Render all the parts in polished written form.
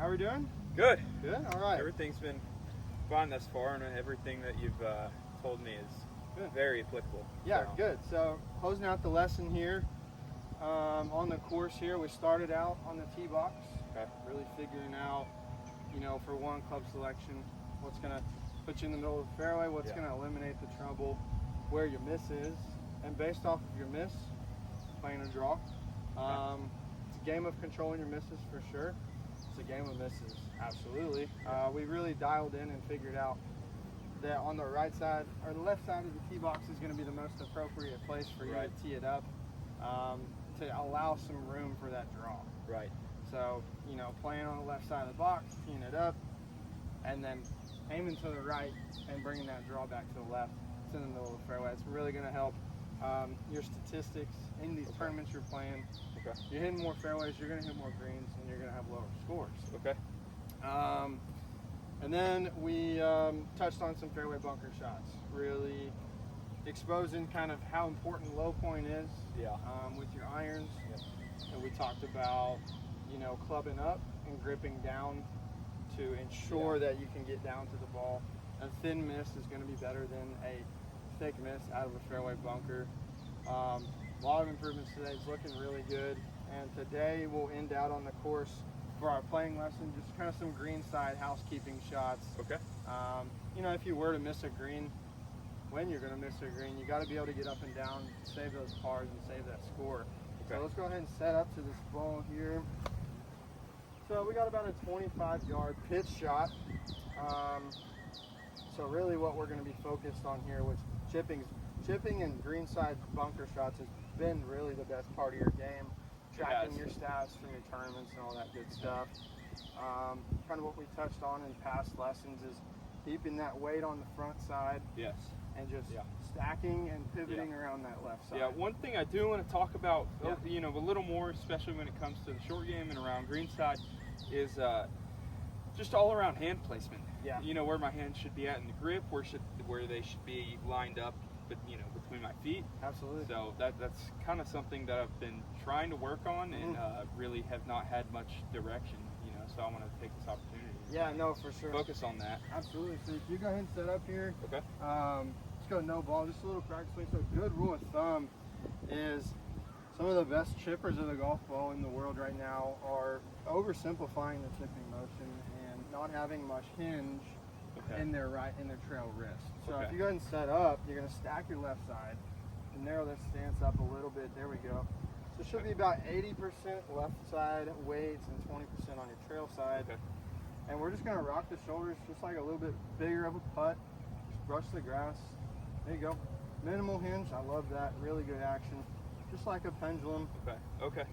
How are we doing? Good. Good? All right. Everything's been fine thus far, and everything that you've told me is Good. very applicable. Yeah, so. good. So, closing out the lesson here, on the course here, we started out on the tee box, Okay. really figuring out, for one, club selection, what's going to put you in the middle of the fairway, what's Yeah. going to eliminate the trouble, where your miss is, and based off of your miss, playing a draw. It's a game of controlling your misses for sure. It's a game of misses, absolutely. We really dialed in and figured out that on the right side or the left side of the tee box is going to be the most appropriate place for you Right. to tee it up, to allow some room for that draw. Right. So, playing on the left side of the box, teeing it up, and then aiming to the right and bringing that draw back to the left. It's in the middle of the fairway. It's really going to help your statistics in these tournaments you're playing. Okay. You're hitting more fairways, you're going to hit more greens, and you're going to have lower scores. Okay. And then we touched on some fairway bunker shots, really exposing kind of how important low point is Yeah. with your irons. Yeah. And we talked about, clubbing up and gripping down to ensure that you can get down to the ball. A thin miss is going to be better than a thick miss out of a fairway bunker. A lot of improvements today. It's looking really good. And today we'll end out on the course for our playing lesson, just kind of some greenside housekeeping shots. Okay. If you were to miss a green, when you're going to miss a green, you got to be able to get up and down, save those pars, and save that score. Okay. So let's go ahead and set up to this ball here. So we got about a 25-yard pitch shot. So really what we're going to be focused on here, which chipping and greenside bunker shots has been really the best part of your game. Tracking your stats from your tournaments and all that good stuff. Kind of what we touched on in past lessons is keeping that weight on the front side. Yes. And just stacking and pivoting around that left side. Yeah, one thing I do want to talk about, Yeah. a little more, especially when it comes to the short game and around greenside, is just all around hand placement. Yeah. Where my hands should be at in the grip, where they should be lined up, but between my feet. Absolutely. So that's kind of something that I've been trying to work on, and really have not had much direction. So I want to take this opportunity. Yeah, no, for sure. Focus on that. Absolutely. So if you go ahead and set up here, Okay. let's go no ball, just a little practice swing. So a good rule of thumb is some of the best chippers of the golf ball in the world right now are oversimplifying the chipping motion and not having much hinge in their trail wrist. So if you go ahead and set up, you're going to stack your left side and narrow this stance up a little bit. There we go. So it should be about 80% left side weights and 20% on your trail side. Okay. And we're just going to rock the shoulders just like a little bit bigger of a putt. Just brush the grass. There you go. Minimal hinge. I love that. Really good action. Just like a pendulum. Okay. Okay.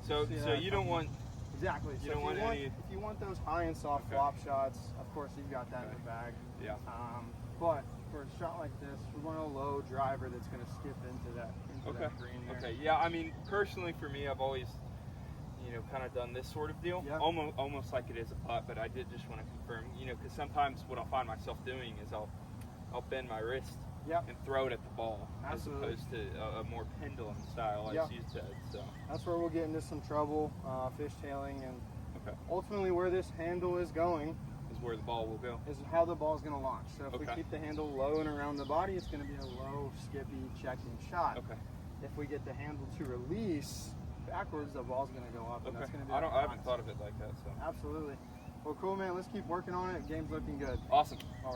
So you don't want Exactly. You So don't want any. if you want those high and soft flop shots, of course you've got that in the bag. Yeah. But for a shot like this, we want a low driver that's going to skip into that that green there. Okay. Yeah. I mean, personally, for me, I've always, kind of done this sort of deal. Yeah. Almost like it is a putt, but I did just want to confirm. Because sometimes what I'll find myself doing is I'll bend my wrist. Yep. And throw it at the ball, Absolutely. as opposed to a more pendulum style, as you said. So that's where we'll get into some trouble, fishtailing, and okay. ultimately where this handle is going Is where the ball will go. is how the ball's going to launch. So if we Okay. keep the handle low and around the body, it's going to be a low, skippy, checking shot. Okay. If we get the handle to release backwards, the ball's going to go up, and that's going to be I haven't thought of it like that. So Absolutely. Well, cool, man. Let's keep working on it. Game's looking good. awesome. All right.